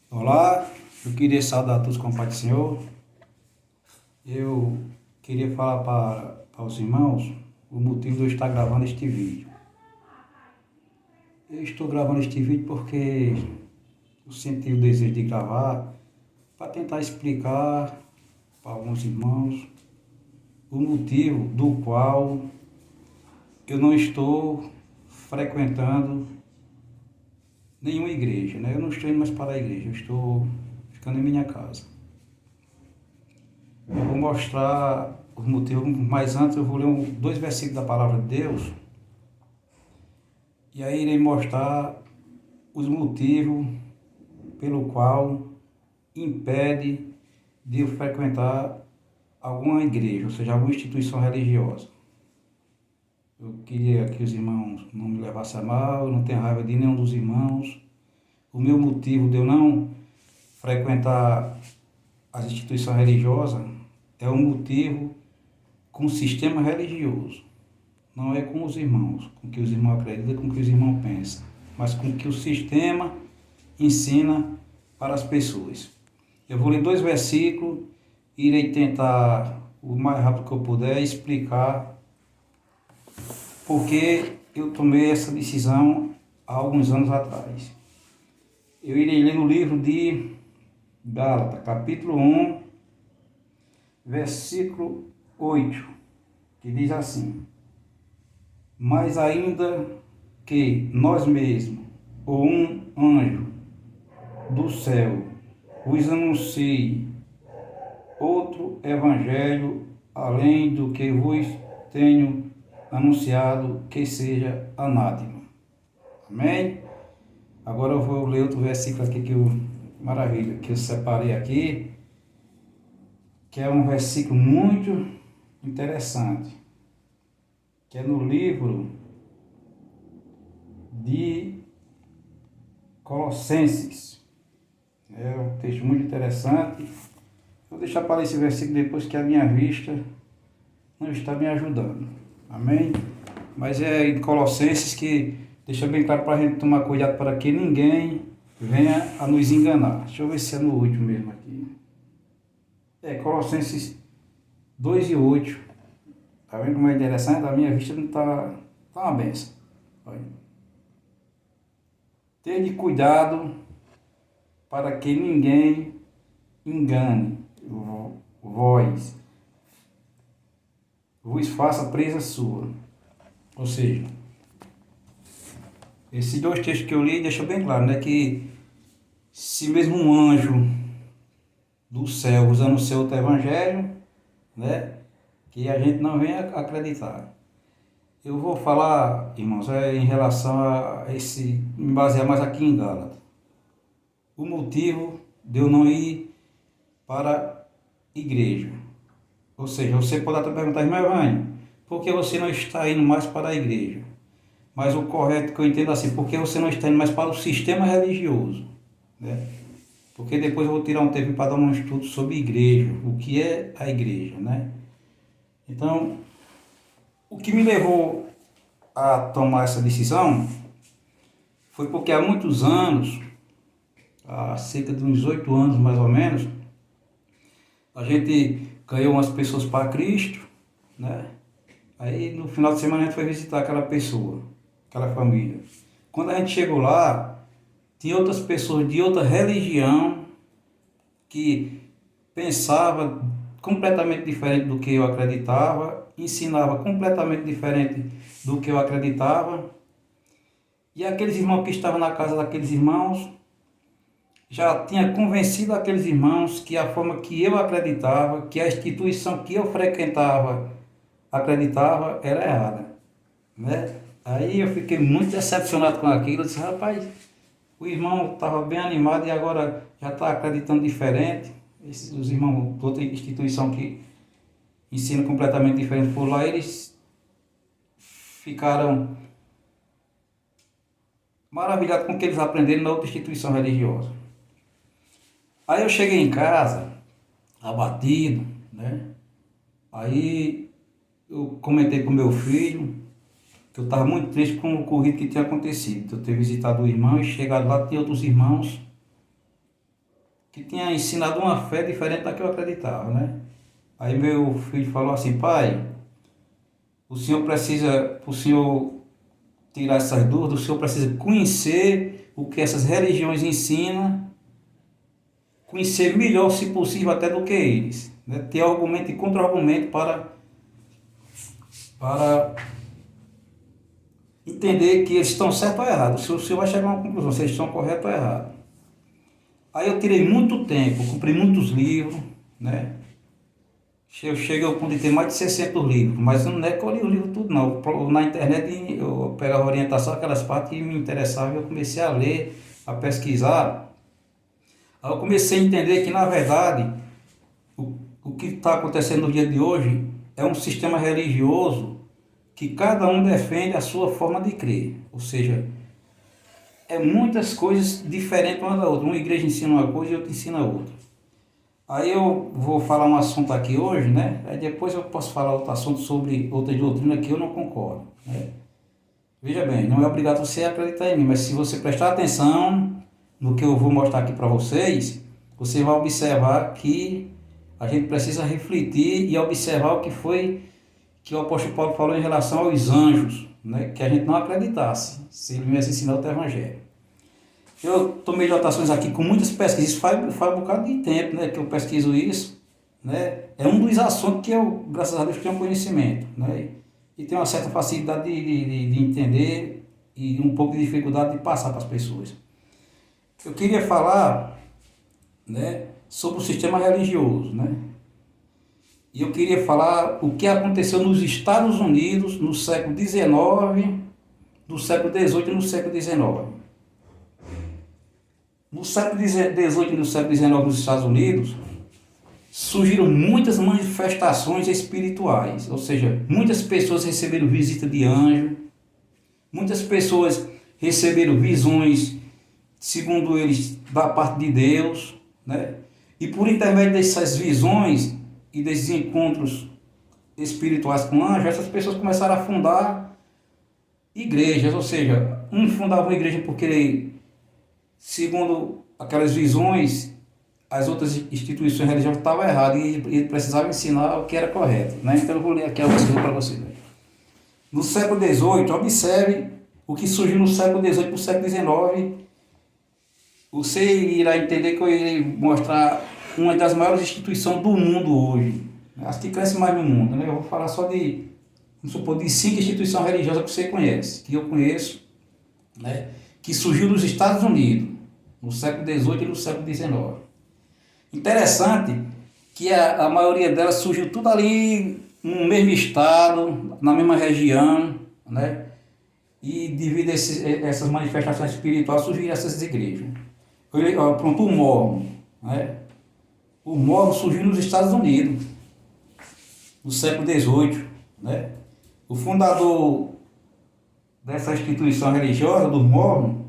Olá, eu queria saudar todos com a paz do Senhor. Eu queria falar para os irmãos o motivo de eu estar gravando este vídeo. Eu estou gravando este vídeo porque eu senti o desejo de gravar para tentar explicar para alguns irmãos o motivo do qual eu não estou frequentando nenhuma igreja, né? Eu não estou indo mais para a igreja, eu estou ficando em minha casa. Eu vou mostrar os motivos, mas antes eu vou ler dois versículos da palavra de Deus e aí irei mostrar os motivos pelo qual impede de eu frequentar alguma igreja, ou seja, alguma instituição religiosa. Eu queria que os irmãos não me levassem a mal, eu não tenho raiva de nenhum dos irmãos. O meu motivo de eu não frequentar as instituições religiosas é um motivo com o sistema religioso. Não é com os irmãos, com o que os irmãos acreditam, com o que os irmãos pensam, mas com o que o sistema ensina para as pessoas. Eu vou ler dois versículos e irei tentar, o mais rápido que eu puder, explicar porque eu tomei essa decisão há alguns anos atrás. Eu irei ler no livro de Gálatas, capítulo 1, versículo 8, que diz assim: mas ainda que nós mesmos, ou um anjo do céu, vos anuncie outro evangelho, além do que vos tenho anunciado, que seja anátema. Amém? Agora eu vou ler outro versículo aqui maravilha, que eu separei aqui, que é um versículo muito interessante, que é no livro de Colossenses. É um texto muito interessante. Vou deixar para ler esse versículo depois que a minha vista não está me ajudando. Amém? Mas é em Colossenses que deixa bem claro para a gente tomar cuidado para que ninguém venha a nos enganar. Deixa eu ver se é no último mesmo aqui. É Colossenses 2 e 8. Tá vendo como é interessante? A minha vista não está uma benção. Olha. Tende cuidado para que ninguém engane vos faça presa sua. Ou seja, esses dois textos que eu li deixam bem claro, né, que se mesmo um anjo do céu usando o seu evangelho, né, que a gente não venha acreditar. Eu vou falar, irmãos, em relação a me basear mais aqui em Gálatas. O motivo de eu não ir para a igreja. Ou seja, você pode até perguntar, irmão Evânio, por que você não está indo mais para a igreja? Mas o correto que eu entendo assim, por que você não está indo mais para o sistema religioso? Né? Porque depois eu vou tirar um tempo para dar um estudo sobre igreja, o que é a igreja, né? Então, o que me levou a tomar essa decisão foi porque há muitos anos, há cerca de uns 8 anos mais ou menos, a gente ganhou umas pessoas para Cristo, né? Aí no final de semana a gente foi visitar aquela pessoa, aquela família. Quando a gente chegou lá, tinha outras pessoas de outra religião que pensava completamente diferente do que eu acreditava, ensinava completamente diferente do que eu acreditava. E aqueles irmãos que estavam na casa daqueles irmãos já tinha convencido aqueles irmãos que a forma que eu acreditava, que a instituição que eu frequentava acreditava, era errada, né? Aí eu fiquei muito decepcionado com aquilo. Eu disse, rapaz, o irmão estava bem animado e agora já está acreditando diferente. Os irmãos de outra instituição que ensina completamente diferente por lá, eles ficaram maravilhados com o que eles aprenderam na outra instituição religiosa. Aí eu cheguei em casa, abatido, né? Aí eu comentei com meu filho que eu estava muito triste com o ocorrido que tinha acontecido. Eu ter visitado o irmão e chegado lá, tinha outros irmãos que tinha ensinado uma fé diferente da que eu acreditava, né? Aí meu filho falou assim: pai, para o senhor tirar essas dúvidas, o senhor precisa conhecer o que essas religiões ensinam, conhecer melhor, se possível, até do que eles, né? Ter argumento e contra-argumento para entender que eles estão certos ou errados. Se o senhor vai chegar a uma conclusão, se eles estão corretos ou errados. Aí eu tirei muito tempo, comprei muitos livros, né? Eu cheguei ao ponto de ter mais de 60 livros, mas não é que eu li o livro tudo não. Na internet eu pegava orientação, aquelas partes que me interessavam, e eu comecei a ler, a pesquisar. Aí eu comecei a entender que, na verdade, o que está acontecendo no dia de hoje é um sistema religioso que cada um defende a sua forma de crer. Ou seja, é muitas coisas diferentes uma da outra. Uma igreja ensina uma coisa e outra ensina outra. Aí eu vou falar um assunto aqui hoje, né? Aí depois eu posso falar outro assunto sobre outra doutrina que eu não concordo, né? Veja bem, não é obrigado você a acreditar em mim, mas se você prestar atenção no que eu vou mostrar aqui para vocês, você vai observar que a gente precisa refletir e observar o que foi que o apóstolo Paulo falou em relação aos anjos, né? Que a gente não acreditasse se ele viesse ensinar outro evangelho. Eu tomei anotações aqui com muitas pesquisas, isso faz um bocado de tempo, né, que eu pesquiso isso, né? É um dos assuntos que eu, graças a Deus, tenho conhecimento, né? E tenho uma certa facilidade de entender e um pouco de dificuldade de passar para as pessoas. Eu queria falar, né, sobre o sistema religioso, né? E eu queria falar o que aconteceu nos Estados Unidos no século XIX, no século XVIII e no século XIX. No século XVIII e no século XIX nos Estados Unidos, surgiram muitas manifestações espirituais, ou seja, muitas pessoas receberam visita de anjo, muitas pessoas receberam visões, segundo eles, da parte de Deus, né? E por intermédio dessas visões e desses encontros espirituais com anjos, essas pessoas começaram a fundar igrejas, ou seja, um fundava uma igreja porque, segundo aquelas visões, as outras instituições religiosas estavam erradas e ele precisava ensinar o que era correto, né? Então eu vou ler aqui algumas coisas para vocês. No século XVIII, observe o que surgiu no século XVIII para o século XIX. Você irá entender que eu irei mostrar uma das maiores instituições do mundo hoje, as que crescem mais no mundo, né? Eu vou falar só de, vamos supor, de 5 instituições religiosas que você conhece, que eu conheço, né? Que surgiu nos Estados Unidos, no século XVIII e no século XIX. Interessante que a maioria delas surgiu tudo ali no mesmo estado, na mesma região, né? E devido a essas manifestações espirituais surgiram essas igrejas. Pronto, o Mormon, né? O Mormon surgiu nos Estados Unidos, no século XVIII, né? O fundador dessa instituição religiosa, do Mormon,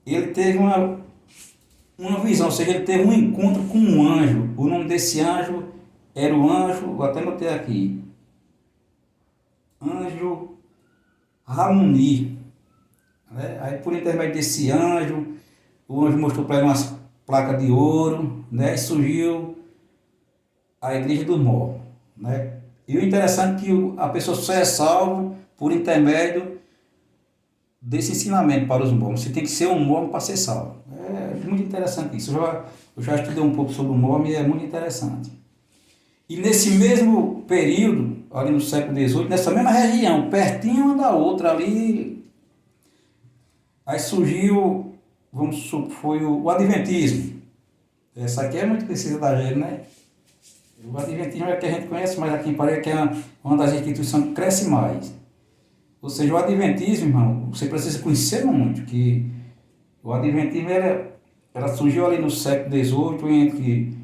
ele teve uma visão, ou seja, ele teve um encontro com um anjo. O nome desse anjo era o anjo, vou até anotar aqui, anjo Ramuni, né? Aí por intermédio desse anjo, o anjo mostrou para ele umas placas de ouro, né? E surgiu a igreja do Mormon, né? E o interessante é que a pessoa só é salva por intermédio desse ensinamento para os mormons. Você tem que ser um mormon para ser salvo. É muito interessante isso. Eu já estudei um pouco sobre o mormon e é muito interessante. E nesse mesmo período, ali no século XVIII, nessa mesma região, pertinho uma da outra ali, aí surgiu, vamos supor, foi o Adventismo. Essa aqui é muito conhecida da gente, né? O Adventismo é que a gente conhece, mas aqui em Paraíba que é uma das instituições que cresce mais. Ou seja, o Adventismo, irmão, você precisa conhecer muito, que o Adventismo ela surgiu ali no século XVIII, entre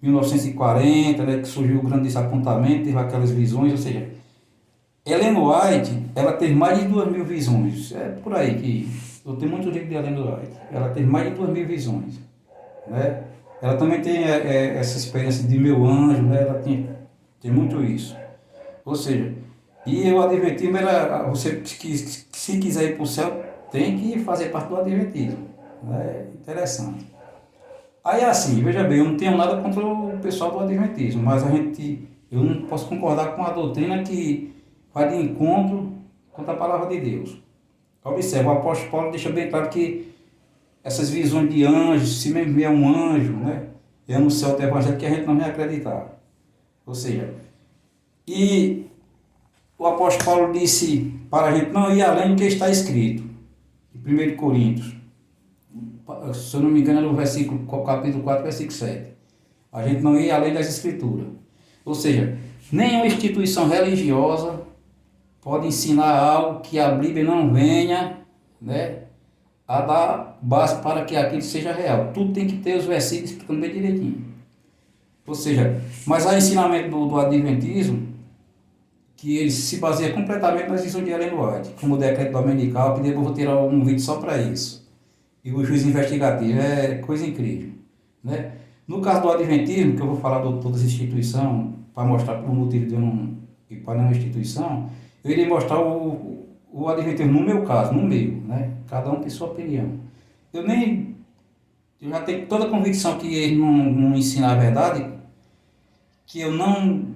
1940, né, que surgiu o grande desapontamento, teve aquelas visões, ou seja, Ellen White, ela teve mais de 2.000 visões, é por aí que, eu tenho muito livro de Ellen White, ela teve mais de 2.000 visões, né? Ela também tem essa experiência de meu anjo, né? Ela tem muito isso, ou seja, e o Adventismo, você se quiser ir para o céu, tem que fazer parte do Adventismo. É interessante. Aí assim, veja bem, eu não tenho nada contra o pessoal do Adventismo, mas eu não posso concordar com a doutrina que vai de encontro contra a palavra de Deus. Observe, o apóstolo Paulo deixa bem claro que essas visões de anjos, se mesmo é um anjo, né? É no céu do evangelho que a gente não vai acreditar. Ou seja, e o apóstolo Paulo disse para a gente não ir além do que está escrito. Em 1 Coríntios, se eu não me engano, é no versículo, capítulo 4, versículo 7. A gente não ir além das escrituras. Ou seja, nenhuma instituição religiosa pode ensinar algo que a Bíblia não venha, né, a dar base para que aquilo seja real. Tudo tem que ter os versículos explicando bem direitinho. Ou seja, mas há ensinamento do Adventismo que ele se baseia completamente nas visões de Ellen White, como o decreto dominical, que depois eu vou tirar um vídeo só para isso. E o juiz investigativo é coisa incrível, né? No caso do Adventismo, que eu vou falar de todas as instituições, para mostrar por motivo de eu não ir para nenhuma instituição, eu irei mostrar o Adventismo no meu caso, no meu, né? Cada um tem sua opinião. Eu nem, eu já tenho toda a convicção que ele não ensina a verdade, que eu não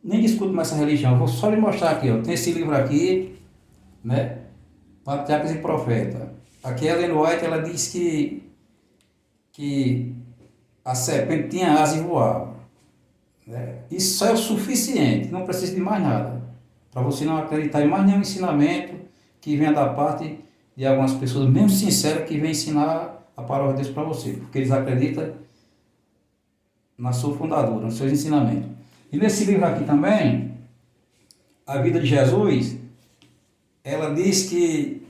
nem discuto mais essa religião. Eu vou só lhe mostrar aqui, ó. Tem esse livro aqui, né? Patriarcas e Profetas. Aqui a Ellen White, ela diz que a serpente tinha asa e voava, né? Isso só é o suficiente, não precisa de mais nada, para você não acreditar em mais nenhum ensinamento que venha da parte de algumas pessoas, mesmo sinceras, que vem ensinar a palavra de Deus para você, porque eles acreditam na sua fundadora, nos seus ensinamentos. E nesse livro aqui também, A Vida de Jesus, ela diz que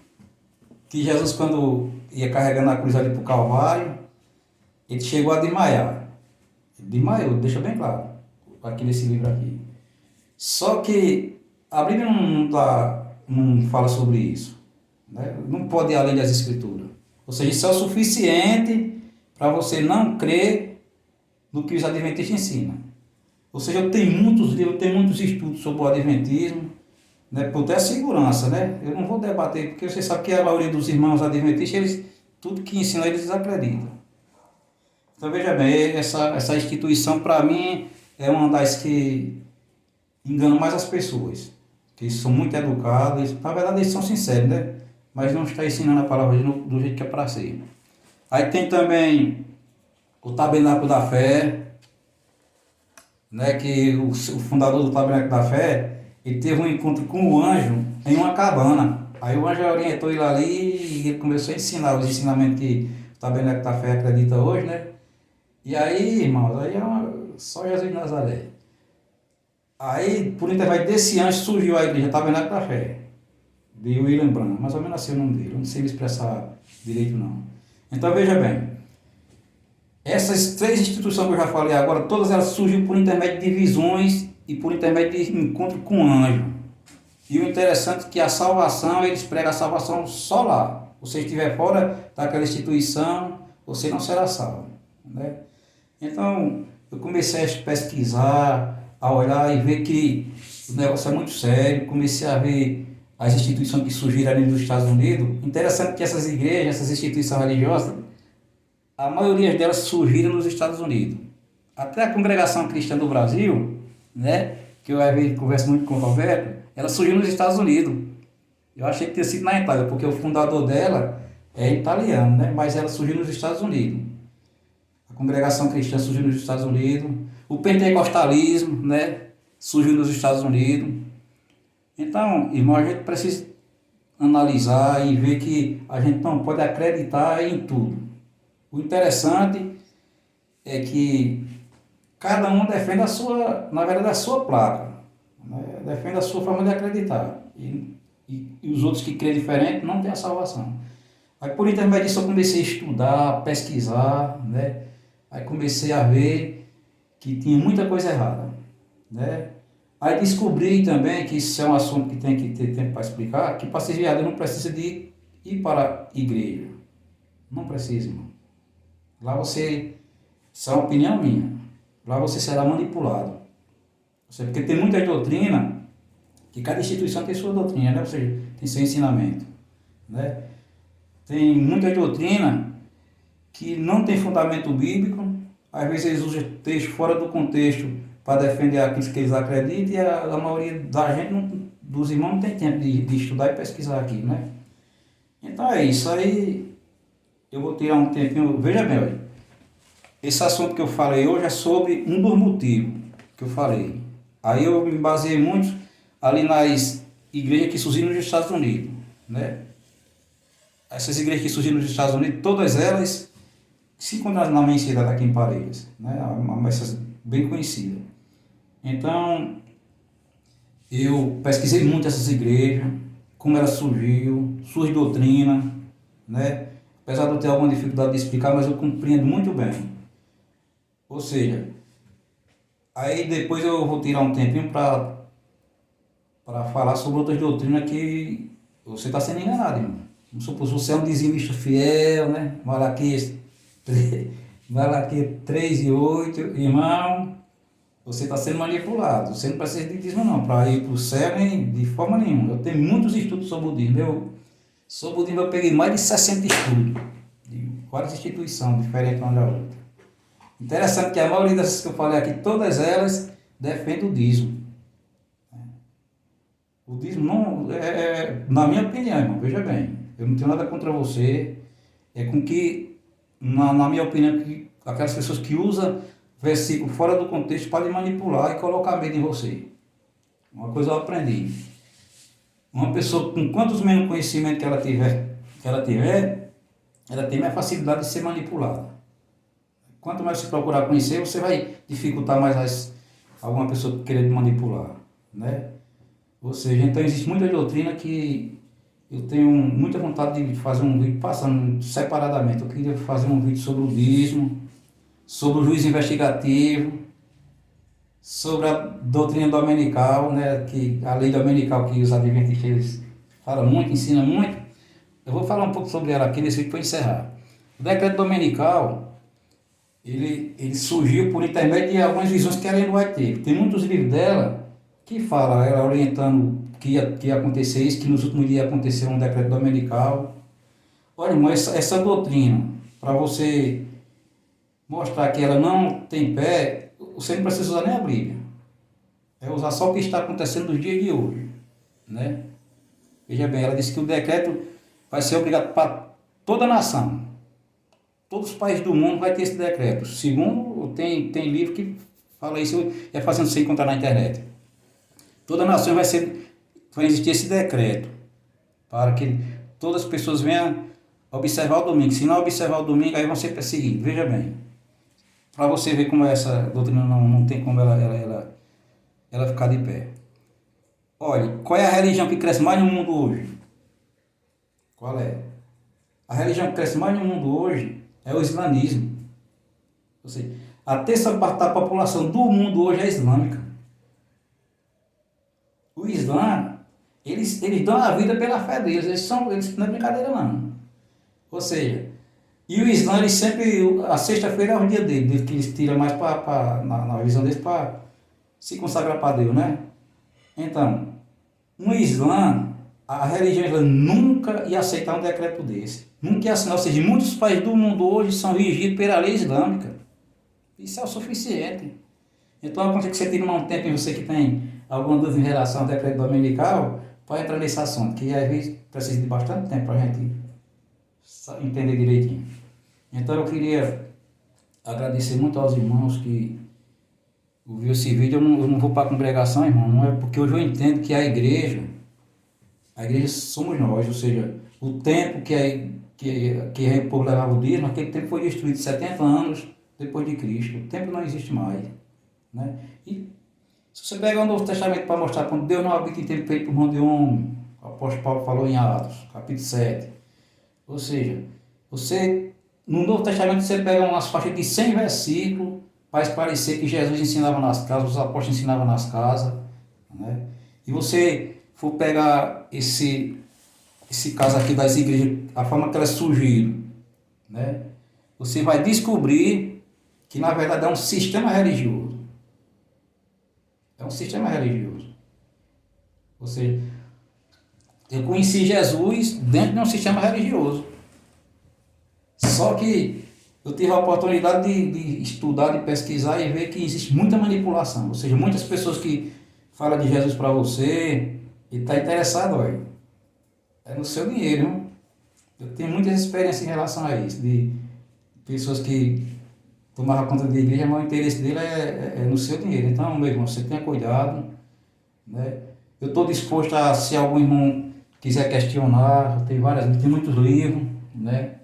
Jesus, quando ia carregando a cruz ali para o Calvário, ele chegou a desmaiar. Ele desmaiou, deixa bem claro, aqui nesse livro aqui. Só que a Bíblia não fala sobre isso, né? Não pode ir além das Escrituras. Ou seja, isso é o suficiente para você não crer no que os adventistas ensinam. Ou seja, eu tenho muitos livros, eu tenho muitos estudos sobre o adventismo, né, por ter segurança, né? Eu não vou debater, porque você sabe que a maioria dos irmãos adventistas, tudo que ensinam eles desacreditam. Então veja bem, essa instituição para mim é uma das que engana mais as pessoas, que eles são muito educados, na verdade eles são sinceros, né? Mas não está ensinando a palavra do jeito que é para ser. Aí tem também o Tabernáculo da Fé, né, que o fundador do Tabernáculo da Fé, ele teve um encontro com o anjo em uma cabana. Aí o anjo orientou ele ali e ele começou a ensinar os ensinamentos que o Tabernáculo da Fé acredita hoje, né? E aí, irmãos, aí só Jesus de Nazaré. Aí, por intermédio desse anjo, surgiu a igreja Tabernáculo da Fé, de William Branham, mais ou menos assim o nome dele, eu não sei me expressar direito não. Então veja bem, essas três instituições que eu já falei agora, todas elas surgiram por intermédio de visões e por intermédio de encontro com anjo. E o interessante é que a salvação, eles pregam a salvação só lá. Você estiver fora daquela instituição, você não será salvo, né? Então, eu comecei a pesquisar, a olhar e ver que o negócio é muito sério. Comecei a ver as instituições que surgiram ali nos Estados Unidos. Interessante que essas igrejas, essas instituições religiosas, a maioria delas surgiram nos Estados Unidos. Até a Congregação Cristã do Brasil, né, que eu converso muito com o Roberto, ela surgiu nos Estados Unidos. Eu achei que tinha sido na Itália, porque o fundador dela é italiano, né, mas ela surgiu nos Estados Unidos. A Congregação Cristã surgiu nos Estados Unidos. O pentecostalismo, né, surgiu nos Estados Unidos. Então, irmão, a gente precisa analisar e ver que a gente não pode acreditar em tudo. O interessante é que cada um defende a sua, na verdade, a sua placa, né? Defende a sua forma de acreditar. E os outros que creem diferente não têm a salvação. Aí por intermédio disso eu comecei a estudar, pesquisar, né? Aí comecei a ver que tinha muita coisa errada, né? Aí descobri também que isso é um assunto que tem que ter tempo para explicar, que para ser viado não precisa de ir para a igreja. Não precisa, irmão. Lá você, isso é uma opinião minha, lá você será manipulado. Porque tem muita doutrina, que cada instituição tem sua doutrina, né? Ou seja, tem seu ensinamento, né? Tem muita doutrina que não tem fundamento bíblico, às vezes eles usam texto fora do contexto para defender aquilo que eles acreditam, e a maioria da gente, dos irmãos, não tem tempo de estudar e pesquisar aqui, né? Então é isso aí, eu vou tirar um tempinho, veja bem, olha, esse assunto que eu falei hoje é sobre um dos motivos que eu falei. Aí eu me baseei muito ali nas igrejas que surgiram nos Estados Unidos, né? Essas igrejas que surgiram nos Estados Unidos, todas elas se encontram na minha cidade aqui em Pareias, né? Essas bem conhecidas. Então, eu pesquisei muito essas igrejas, como ela surgiu, suas doutrinas, né? Apesar de eu ter alguma dificuldade de explicar, mas eu compreendo muito bem. Ou seja, aí depois eu vou tirar um tempinho para falar sobre outras doutrinas que você está sendo enganado, irmão. Vamos supor, se você é um dizimista fiel, né? Malaquias 3:8, irmão, você está sendo manipulado. Você não precisa de dízimo não, para ir para o céu nem de forma nenhuma. Eu tenho muitos estudos sobre o dízimo. Sobre o dízimo eu peguei mais de 60 estudos, de várias instituições diferentes uma da outra. Interessante que a maioria dessas que eu falei aqui, todas elas defendem o dízimo. O dízimo não na minha opinião, irmão, veja bem, eu não tenho nada contra você, é com que, na minha opinião, que aquelas pessoas que usam versículo fora do contexto para lhe manipular e colocar medo em você. Uma coisa eu aprendi. Uma pessoa, com quantos menos conhecimento que ela tiver, ela tem mais facilidade de ser manipulada. Quanto mais você procurar conhecer, você vai dificultar mais alguma pessoa querer manipular, né? Ou seja, então existe muita doutrina que eu tenho muita vontade de fazer um vídeo passando separadamente. Eu queria fazer um vídeo sobre o dízimo, sobre o juízo investigativo, sobre a doutrina dominical, né? Que a lei dominical que os adventistas falam muito, ensinam muito. Eu vou falar um pouco sobre ela aqui nesse vídeo para encerrar. O decreto dominical, ele surgiu por intermédio de algumas visões que ela não vai ter. Tem muitos livros dela que falam, ela orientando que ia acontecer isso, que nos últimos dias ia acontecer um decreto dominical. Olha, irmão, essa doutrina, para você mostrar que ela não tem pé, você não precisa usar nem a Bíblia. É usar só o que está acontecendo nos dias de hoje, né? Veja bem, ela disse que o decreto vai ser obrigado para toda a nação. Todos os países do mundo vai ter esse decreto. Segundo, tem livro que fala isso, é fazendo você encontrar na internet. Toda a nação vai existir esse decreto, para que todas as pessoas venham observar o domingo. Se não observar o domingo, aí vão ser perseguidos. Veja bem, para você ver como essa doutrina não tem como ela ficar de pé. Olha, qual é a religião que cresce mais no mundo hoje? Qual é? A religião que cresce mais no mundo hoje é o islamismo. Ou seja, a terça parte da população do mundo hoje é islâmica. O Islã, eles dão a vida pela fé deles, eles não é brincadeira não. Ou seja, e o Islã, eles sempre, a sexta-feira é o dia dele, que eles tiram mais na visão deles para se consagrar para Deus, né? Então, no Islã, a religião islâmica nunca ia aceitar um decreto desse. Nunca ia assinar, ou seja, muitos países do mundo hoje são regidos pela lei islâmica. Isso é o suficiente. Então, quando você tira um tempo em você que tem alguma dúvida em relação ao decreto dominical, pode entrar nesse assunto, que às vezes precisa de bastante tempo para a gente entender direitinho. Então, eu queria agradecer muito aos irmãos que ouviram esse vídeo. Eu não vou para a congregação, irmão, não é porque hoje eu entendo que a igreja somos nós, ou seja, o tempo que o povo levava o dízimo, aquele tempo foi destruído 70 anos depois de Cristo. O tempo não existe mais, né? E se você pegar o Novo Testamento para mostrar quando Deus não habita em tempo feito por mão de homem, o apóstolo Paulo falou em Atos, capítulo 7. Ou seja, no Novo Testamento você pega umas faixas de 100 versículos para esclarecer que Jesus ensinava nas casas, os apóstolos ensinavam nas casas, né? E você for pegar esse caso aqui das igrejas, a forma que elas surgiram, né? Você vai descobrir que na verdade é um sistema religioso. É um sistema religioso. Ou seja, eu conheci Jesus dentro de um sistema religioso. Só que eu tive a oportunidade de estudar, de pesquisar e ver que existe muita manipulação. Ou seja, muitas pessoas que falam de Jesus para você e está interessado, olha, é no seu dinheiro, hein? Eu tenho muitas experiências em relação a isso, de pessoas que tomavam conta da igreja, mas o interesse dele é no seu dinheiro. Então, meu irmão, você tenha cuidado, né? Eu estou disposto a, se algum irmão quiser questionar, tem muitos livros, né?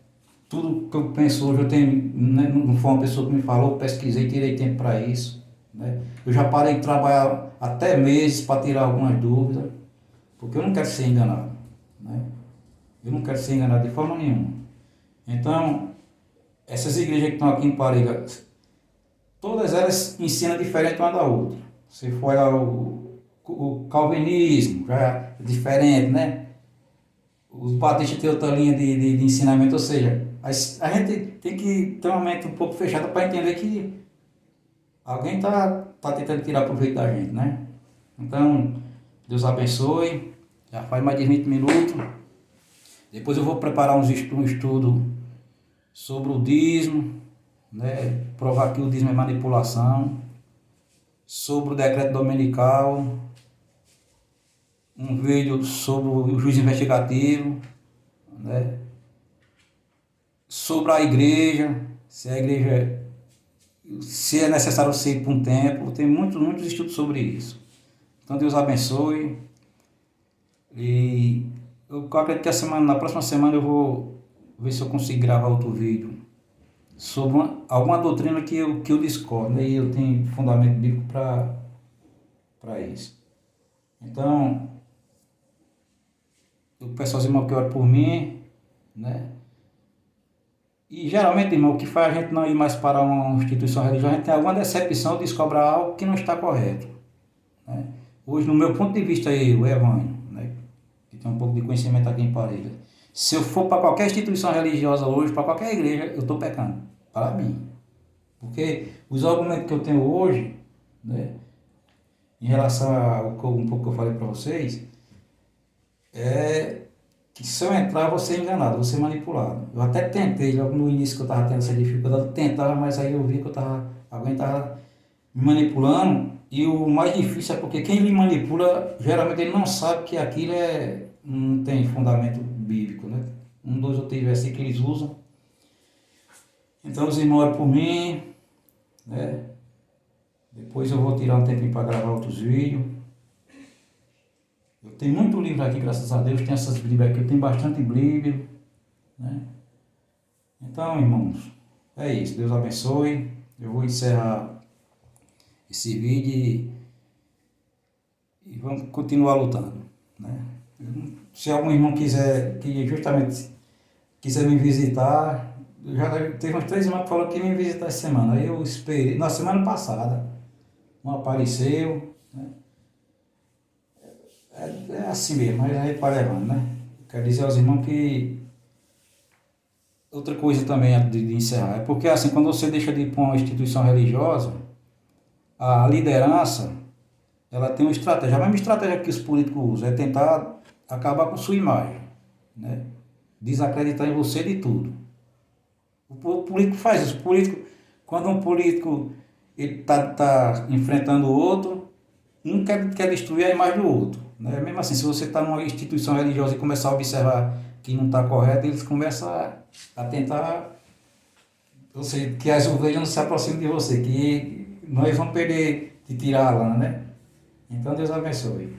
Tudo que eu penso hoje, eu tenho, né, não foi uma pessoa que me falou, pesquisei, tirei tempo para isso, né? Eu já parei de trabalhar até meses para tirar algumas dúvidas, porque eu não quero ser enganado, né? Eu não quero ser enganado de forma nenhuma. Então, essas igrejas que estão aqui em Paraíba, todas elas ensinam diferente uma da outra. Você for olhar o calvinismo, já é diferente, né? Os batistas têm outra linha de ensinamento, ou seja, a gente tem que ter uma mente um pouco fechada para entender que alguém tá tentando tirar proveito da gente, né? Então, Deus abençoe. Já faz mais de 20 minutos. Depois eu vou preparar um estudo sobre o dízimo, né? Provar que o dízimo é manipulação. Sobre o decreto dominical. Um vídeo sobre o juiz investigativo, né? Sobre a igreja, se é necessário ser para um templo, tem muitos estudos sobre isso. Então Deus abençoe. E eu acredito que na próxima semana eu vou ver se eu consigo gravar outro vídeo sobre alguma doutrina que eu discordo, né? E eu tenho fundamento bíblico para isso. Então, eu peço aos irmãos que orem por mim, né? E geralmente, irmão, o que faz a gente não ir mais para uma instituição religiosa, a gente tem alguma decepção, descobre algo que não está correto, né? Hoje, no meu ponto de vista, o Evânio, né, que tem um pouco de conhecimento aqui em Parelha, se eu for para qualquer instituição religiosa hoje, para qualquer igreja, eu estou pecando, para mim. Porque os argumentos que eu tenho hoje, né, em relação um pouco que eu falei para vocês, é que se eu entrar, eu vou ser enganado, vou ser manipulado. Eu até tentei, logo no início que eu estava tendo essa dificuldade, eu tentava, mas aí eu vi que alguém estava me manipulando. E o mais difícil é porque quem me manipula, geralmente ele não sabe que aquilo não tem fundamento bíblico, né? Dois ou três versículos que eles usam. Então os irmãos oram por mim, né? Depois eu vou tirar um tempinho para gravar outros vídeos. Eu tenho muito livro aqui, graças a Deus, tem essas Bíblias aqui, eu tenho bastante Bíblia, né? Então, irmãos, é isso. Deus abençoe. Eu vou encerrar esse vídeo e vamos continuar lutando, né? Se algum irmão que justamente quiser me visitar, teve uns 3 irmãos que falaram que iam me visitar essa semana. Aí eu esperei, na semana passada, não apareceu, né? É assim mesmo, mas a gente vai levando, né? Quero dizer aos irmãos que outra coisa também de encerrar, é porque assim, quando você deixa de ir para uma instituição religiosa, a liderança, ela tem uma estratégia, a mesma estratégia que os políticos usam, é tentar acabar com sua imagem, né? Desacreditar em você de tudo. O político faz isso, quando um político ele tá enfrentando o outro, um quer destruir a imagem do outro, né? Mesmo assim, se você está numa instituição religiosa e começar a observar que não está correto, eles começam a tentar, ou seja, que as ovelhas não se aproximem de você, que nós vamos perder de tirar a lã, né? Então Deus abençoe.